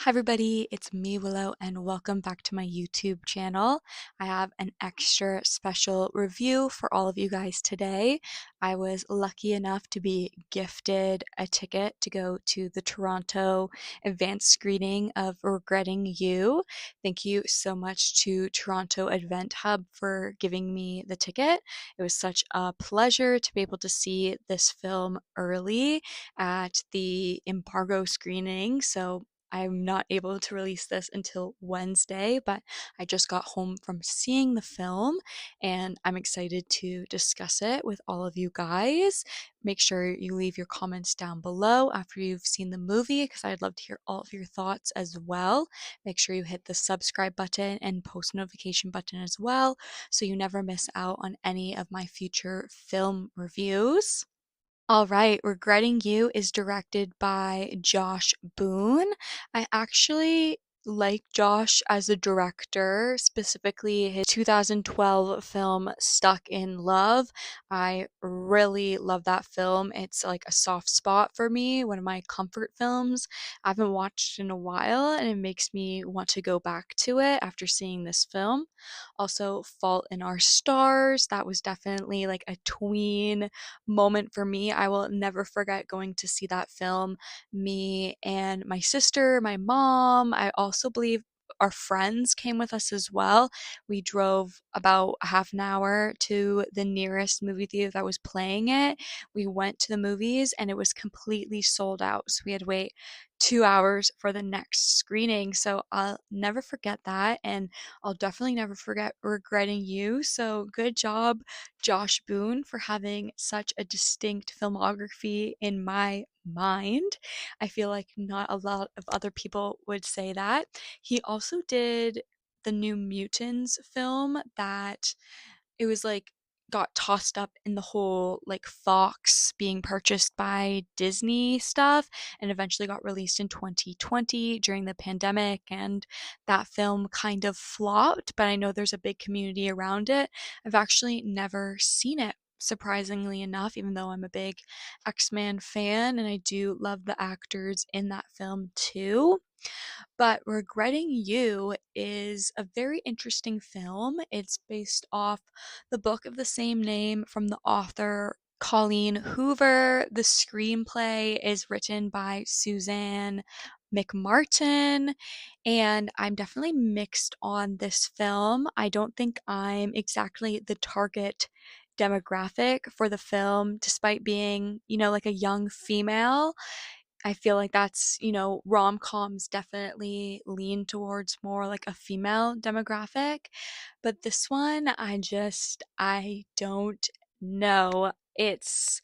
Hi everybody, it's me Willow and welcome back to my YouTube channel. I have an extra special review for all of you guys today. I was lucky enough to be gifted a ticket to go to the Toronto advanced screening of Regretting You. Thank you so much to Toronto Event Hub for giving me the ticket. It was such a pleasure to be able to see this film early at the embargo screening. So I'm not able to release this until Wednesday, but I just got home from seeing the film and I'm excited to discuss it with all of you guys. Make sure you leave your comments down below after you've seen the movie because I'd love to hear all of your thoughts as well. Make sure you hit the subscribe button and post notification button as well so you never miss out on any of my future film reviews. All right, Regretting You is directed by Josh Boone. I actually like Josh as a director, specifically his 2012 film Stuck in Love. I really love that film. It's like a soft spot for me, one of my comfort films. I haven't watched in a while, and it makes me want to go back to it after seeing this film. Also, Fault in Our Stars, that was definitely like a tween moment for me. I will never forget going to see that film. Me and my sister, my mom, I also believe our friends came with us as well. We drove about a half an hour to the nearest movie theater that was playing it. We went to the movies and it was completely sold out. So we had to wait 2 hours for the next screening. So I'll never forget that. And I'll definitely never forget Regretting You. So good job, Josh Boone, for having such a distinct filmography in my mind. I feel like not a lot of other people would say that. He also did the New Mutants film that it was like got tossed up in the whole like Fox being purchased by Disney stuff and eventually got released in 2020 during the pandemic, and that film kind of flopped, but I know there's a big community around it. I've actually never seen it, surprisingly enough, even though I'm a big X-Men fan and I do love the actors in that film too. But Regretting You is a very interesting film. It's based off the book of the same name from the author Colleen Hoover. The screenplay is written by Suzanne McMartin, and I'm definitely mixed on this film. I don't think I'm exactly the target demographic for the film, despite being, like a young female. I feel like that's, rom-coms definitely lean towards more like a female demographic, but this one I don't know. There's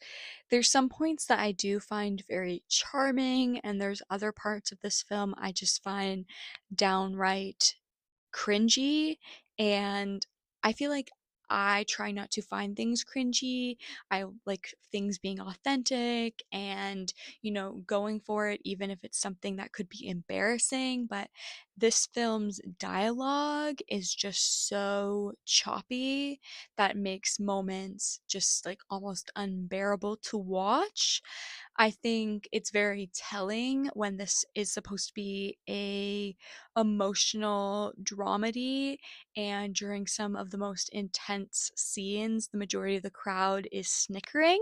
some points that I do find very charming, and there's other parts of this film I just find downright cringy, and I feel like I try not to find things cringy. I like things being authentic and, going for it even if it's something that could be embarrassing, but this film's dialogue is just so choppy that makes moments just like almost unbearable to watch. I think it's very telling when this is supposed to be a emotional dramedy, and during some of the most intense scenes, the majority of the crowd is snickering.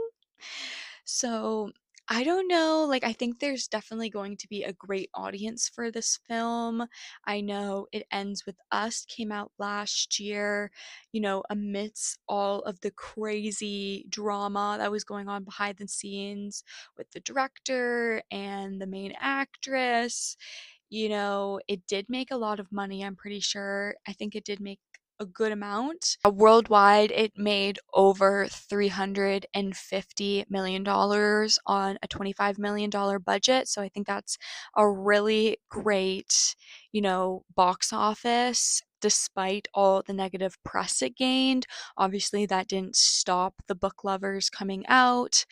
So, I don't know, like, I think there's definitely going to be a great audience for this film. I know It Ends With Us came out last year, amidst all of the crazy drama that was going on behind the scenes with the director and the main actress. It did make a lot of money, I'm pretty sure. I think it did make a good amount. Worldwide, it made over $350 million on a $25 million budget. So I think that's a really great, box office despite all the negative press it gained. Obviously, that didn't stop the book lovers coming out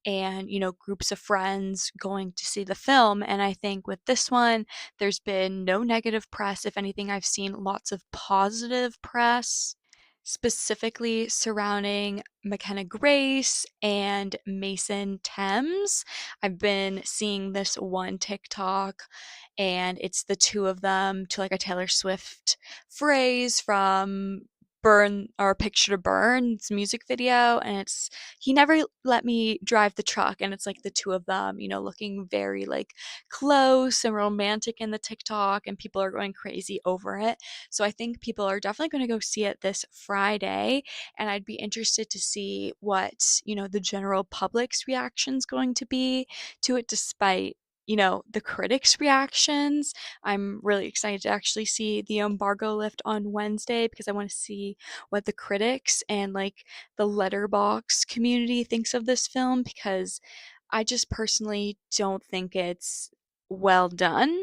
and groups of friends going to see the film, and I think with this one there's been no negative press. If anything, I've seen lots of positive press. specifically surrounding McKenna Grace and Mason Thames. I've been seeing this one TikTok, and it's the two of them to like a Taylor Swift phrase from Burn or Picture to Burn's music video, and it's he never let me drive the truck, and it's like the two of them, looking very like close and romantic in the TikTok, and people are going crazy over it. So I think people are definitely going to go see it this Friday, and I'd be interested to see what, the general public's reaction's going to be to it despite the critics' reactions. I'm really excited to actually see the embargo lift on Wednesday because I want to see what the critics and like the Letterboxd community thinks of this film, because I just personally don't think it's well done.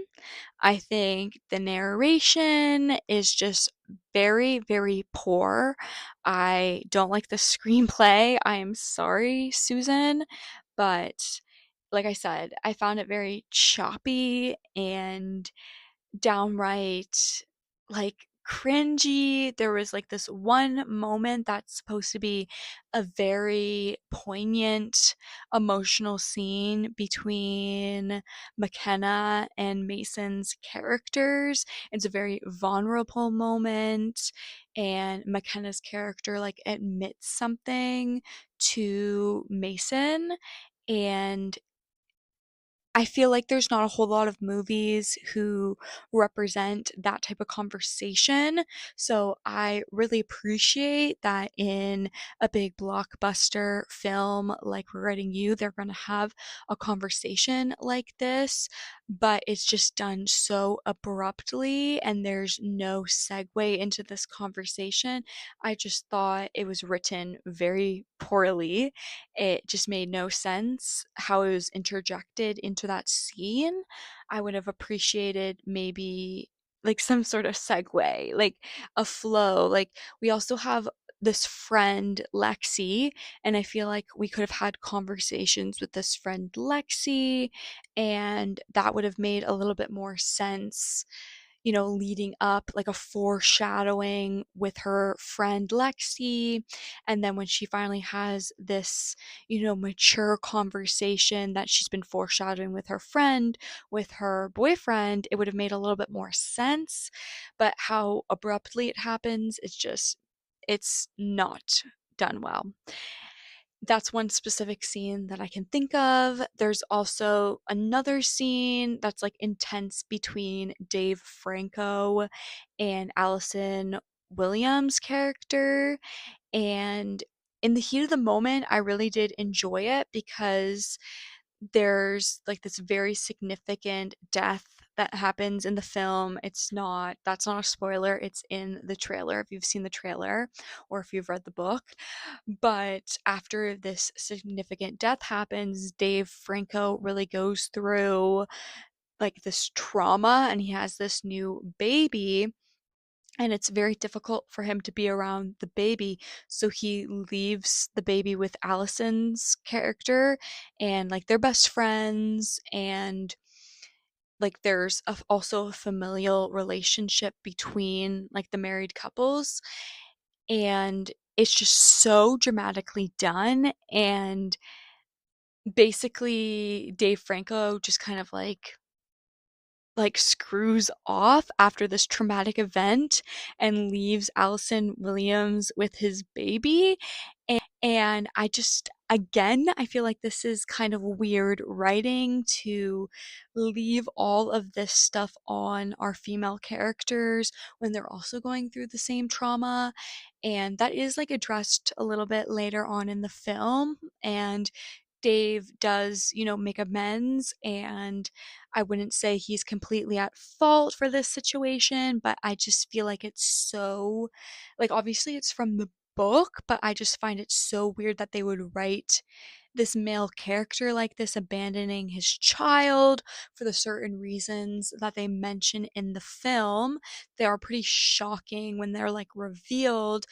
I think the narration is just very, very poor. I don't like the screenplay. I am sorry, Susan, but like I said, I found it very choppy and downright like cringy. There was like this one moment that's supposed to be a very poignant emotional scene between McKenna and Mason's characters. It's a very vulnerable moment, and McKenna's character like admits something to Mason, and I feel like there's not a whole lot of movies who represent that type of conversation. So I really appreciate that in a big blockbuster film like Regretting You, they're going to have a conversation like this, but it's just done so abruptly and there's no segue into this conversation. I just thought it was written very poorly. It just made no sense how it was interjected into that scene. I would have appreciated maybe like some sort of segue, like a flow. Like we also have this friend Lexi, and I feel like we could have had conversations with this friend Lexi, and that would have made a little bit more sense, leading up, like a foreshadowing with her friend Lexi. And then when she finally has this, mature conversation that she's been foreshadowing with her friend, with her boyfriend, it would have made a little bit more sense. But how abruptly it happens, it's not done well. That's one specific scene that I can think of. There's also another scene that's like intense between Dave Franco and Allison Williams' character. And in the heat of the moment, I really did enjoy it because there's like this very significant death that happens in the film. That's not a spoiler. It's in the trailer if you've seen the trailer or if you've read the book. But after this significant death happens, Dave Franco really goes through like this trauma and he has this new baby, and it's very difficult for him to be around the baby, so he leaves the baby with Allison's character, and like they're best friends, and like there's also a familial relationship between like the married couples, and it's just so dramatically done. And basically Dave Franco just kind of like screws off after this traumatic event and leaves Allison Williams with his baby. And I just, again, I feel like this is kind of weird writing to leave all of this stuff on our female characters when they're also going through the same trauma. And that is like addressed a little bit later on in the film. And Dave does, make amends, and I wouldn't say he's completely at fault for this situation, but I just feel like it's so, like, obviously it's from the book, but I just find it so weird that they would write this male character like this abandoning his child for the certain reasons that they mention in the film. They are pretty shocking when they're like revealed,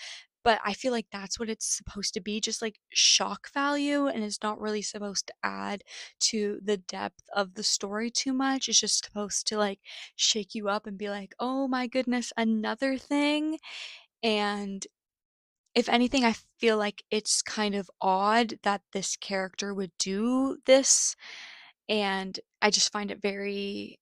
but I feel like that's what it's supposed to be, just like shock value, and it's not really supposed to add to the depth of the story too much. It's just supposed to like shake you up and be like, oh my goodness, another thing. And if anything, I feel like it's kind of odd that this character would do this, and I found it very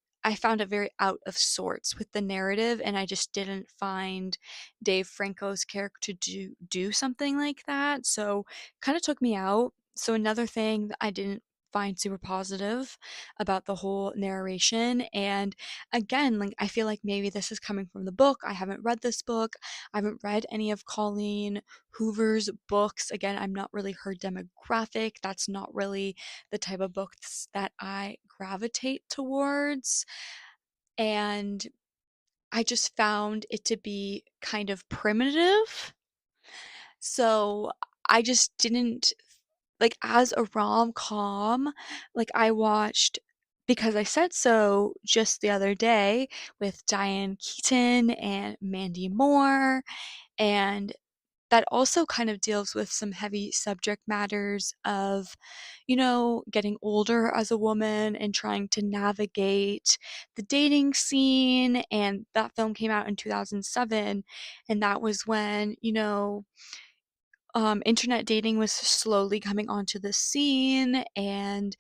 out of sorts with the narrative, and I just didn't find Dave Franco's character to do something like that, so kind of took me out. So another thing that I didn't find super positive about the whole narration, and again, like I feel like maybe this is coming from the book. I haven't read this book. I haven't read any of Colleen Hoover's books. Again, I'm not really her demographic. That's not really the type of books that I gravitate towards. And I just found it to be kind of primitive. So I just didn't like as a rom-com, like I watched Because I Said So just the other day with Diane Keaton and Mandy Moore, and that also kind of deals with some heavy subject matters of, getting older as a woman and trying to navigate the dating scene. And that film came out in 2007. And that was when, internet dating was slowly coming onto the scene, and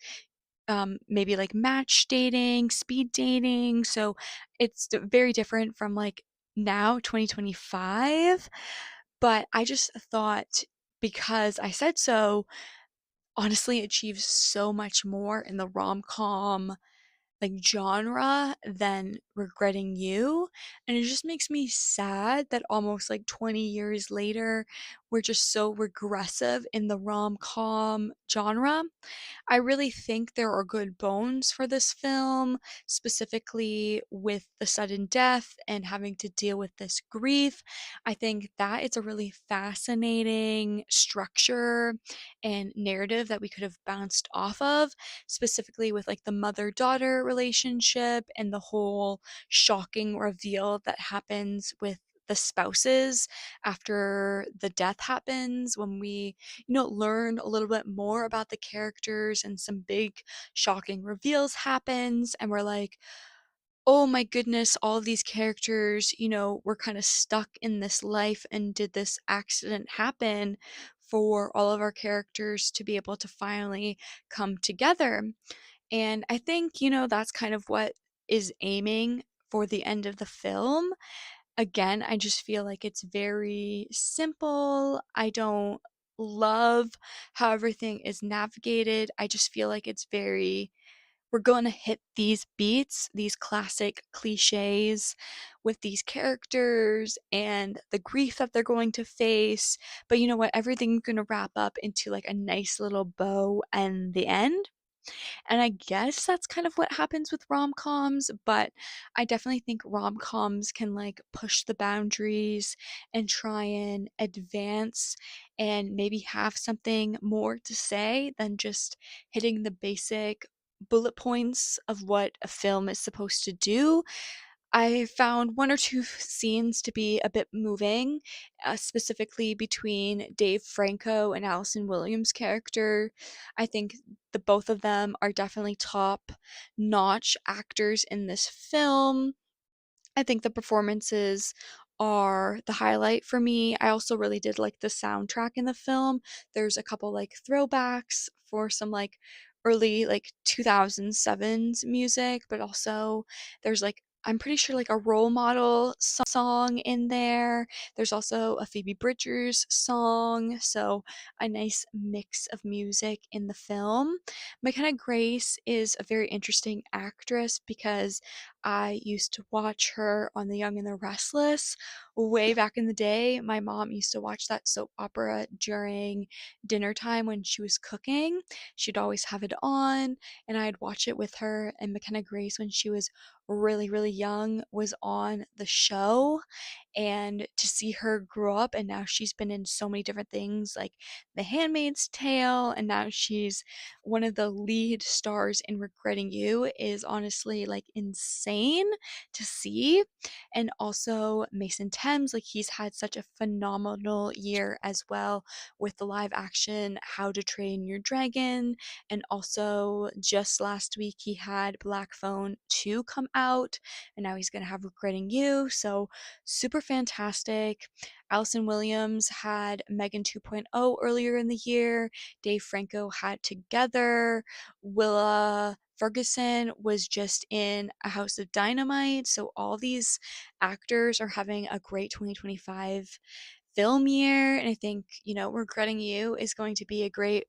maybe like match dating, speed dating. So it's very different from like now, 2025. But I just thought Because I Said So honestly achieves so much more in the rom-com like genre than Regretting You, and it just makes me sad that almost like 20 years later we're just so regressive in the rom-com genre. I really think there are good bones for this film, specifically with the sudden death and having to deal with this grief. I think that it's a really fascinating structure and narrative that we could have bounced off of, specifically with like the mother-daughter relationship and the whole shocking reveal that happens with the spouses after the death happens, when we learn a little bit more about the characters and some big shocking reveals happens, and we're like, oh my goodness, all of these characters, were kind of stuck in this life, and did this accident happen for all of our characters to be able to finally come together? And I think, that's kind of what is aiming for the end of the film. Again, I just feel like it's very simple. I don't love how everything is navigated. I just feel like it's very, we're going to hit these beats, these classic cliches with these characters and the grief that they're going to face. But you know what? Everything's going to wrap up into like a nice little bow and the end. And I guess that's kind of what happens with rom-coms, but I definitely think rom-coms can like push the boundaries and try and advance and maybe have something more to say than just hitting the basic bullet points of what a film is supposed to do. I found one or two scenes to be a bit moving, specifically between Dave Franco and Allison Williams' character. I think the both of them are definitely top-notch actors in this film. I think the performances are the highlight for me. I also really did like the soundtrack in the film. There's a couple like throwbacks for some like early like 2007s music, but also there's like I'm pretty sure like a role model song in there. There's also a Phoebe Bridgers song, so a nice mix of music in the film. McKenna Grace is a very interesting actress because I used to watch her on The Young and the Restless way back in the day. My mom used to watch that soap opera during dinner time when she was cooking. She'd always have it on, and I'd watch it with her. And McKenna Grace, when she was really, really young, was on the show. And to see her grow up, and now she's been in so many different things like The Handmaid's Tale, and now she's one of the lead stars in Regretting You, is honestly like insane to see. And also Mason Thames, like he's had such a phenomenal year as well with the live action How to Train Your Dragon. And also just last week he had Black Phone 2 come out, and now he's gonna have Regretting You. So super fantastic. Allison Williams had Megan 2.0 earlier in the year. Dave Franco had Together. Willa Ferguson was just in A House of Dynamite. So all these actors are having a great 2025 film year. And I think, Regretting You is going to be a great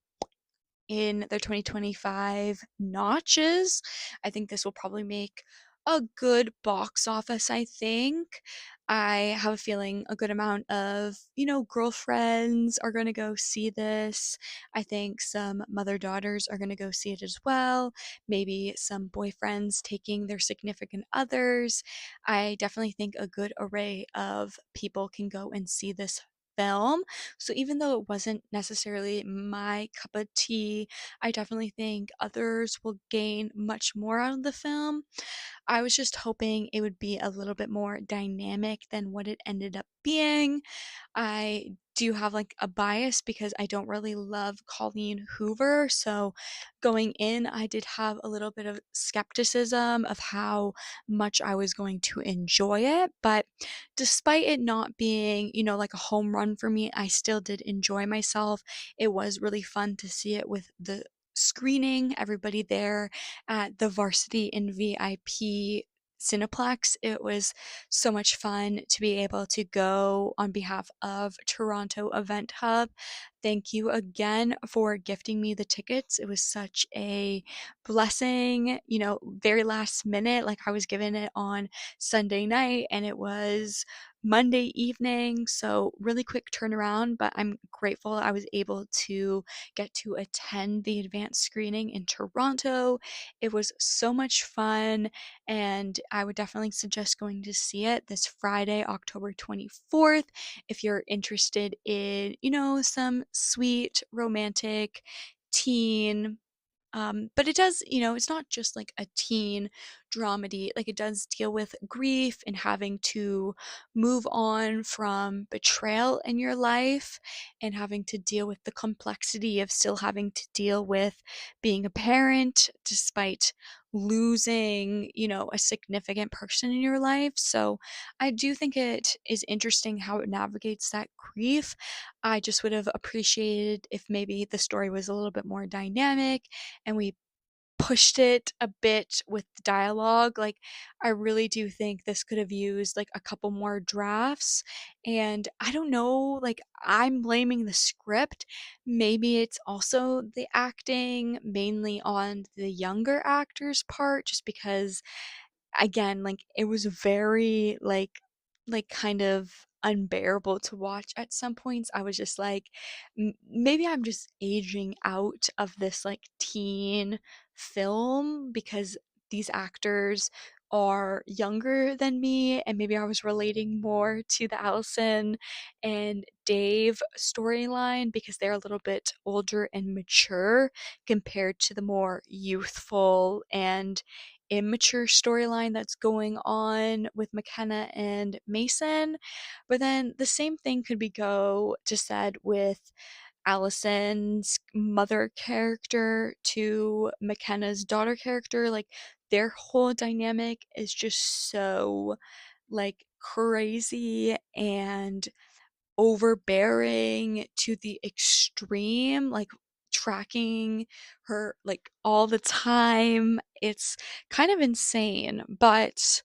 in their 2025 notches. I think this will probably make a good box office, I think. I have a feeling a good amount of, girlfriends are going to go see this. I think some mother daughters are going to go see it as well. Maybe some boyfriends taking their significant others. I definitely think a good array of people can go and see this film. So even though it wasn't necessarily my cup of tea, I definitely think others will gain much more out of the film. I was just hoping it would be a little bit more dynamic than what it ended up being. I do have like a bias because I don't really love Colleen Hoover. So going in, I did have a little bit of skepticism of how much I was going to enjoy it. But despite it not being, like a home run for me, I still did enjoy myself. It was really fun to see it with the screening, everybody there at the Varsity in VIP Cineplex. It was so much fun to be able to go on behalf of Toronto Event Hub. Thank you again for gifting me the tickets. It was such a blessing, very last minute. Like I was given it on Sunday night and it was Monday evening, so really quick turnaround, but I'm grateful I was able to get to attend the advanced screening in Toronto. It was so much fun, and I would definitely suggest going to see it this Friday, October 24th, if you're interested in, some sweet, romantic, teen but it does, it's not just like a teen dramedy. Like it does deal with grief and having to move on from betrayal in your life and having to deal with the complexity of still having to deal with being a parent despite losing, a significant person in your life. So I do think it is interesting how it navigates that grief. I just would have appreciated if maybe the story was a little bit more dynamic and we pushed it a bit with the dialogue. Like, I really do think this could have used like a couple more drafts. And I don't know, like, I'm blaming the script. Maybe it's also the acting, mainly on the younger actors' part, just because again, like it was very like kind of unbearable to watch at some points. I was just like maybe I'm just aging out of this like teen film because these actors are younger than me and maybe I was relating more to the Allison and Dave storyline because they're a little bit older and mature compared to the more youthful and immature storyline that's going on with McKenna and Mason. But then the same thing could be go to said with Allison's mother character to McKenna's daughter character. Like their whole dynamic is just so like crazy and overbearing to the extreme, like tracking her like all the time. It's kind of insane, but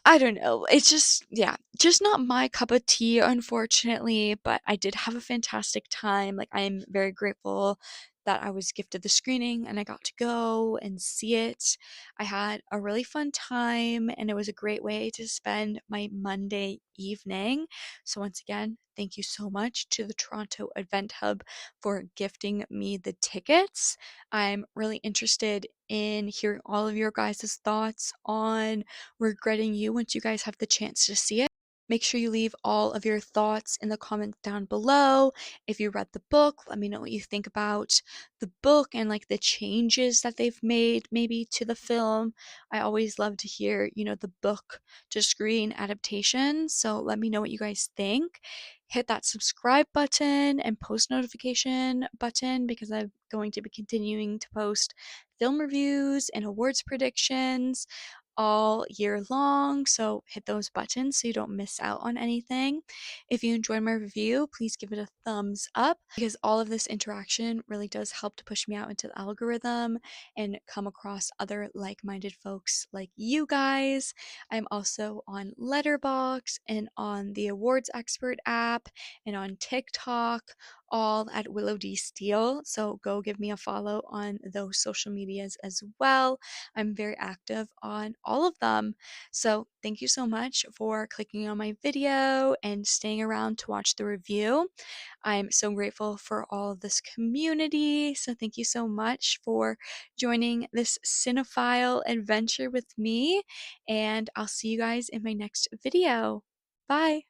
I don't know. It's just, yeah, just not my cup of tea, unfortunately, but I did have a fantastic time. Like, I'm very grateful that I was gifted the screening and I got to go and see it. I had a really fun time and it was a great way to spend my Monday evening. So, once again, thank you so much to the Toronto Event Hub for gifting me the tickets. I'm really interested in hearing all of your guys' thoughts on Regretting You once you guys have the chance to see it. Make sure you leave all of your thoughts in the comments down below. If you read the book, let me know what you think about the book and like the changes that they've made maybe to the film. I always love to hear, the book to screen adaptation. So let me know what you guys think. Hit that subscribe button and post notification button because I'm going to be continuing to post film reviews and awards predictions. all year long, so hit those buttons so you don't miss out on anything. If you enjoyed my review, please give it a thumbs up because all of this interaction really does help to push me out into the algorithm and come across other like-minded folks like you guys. I'm also on Letterboxd and on the Awards Expert app and on TikTok, all at Willow D. Steele. So go give me a follow on those social medias as well. I'm very active on all of them. So thank you so much for clicking on my video and staying around to watch the review. I'm so grateful for all of this community. So thank you so much for joining this cinephile adventure with me. And I'll see you guys in my next video. Bye.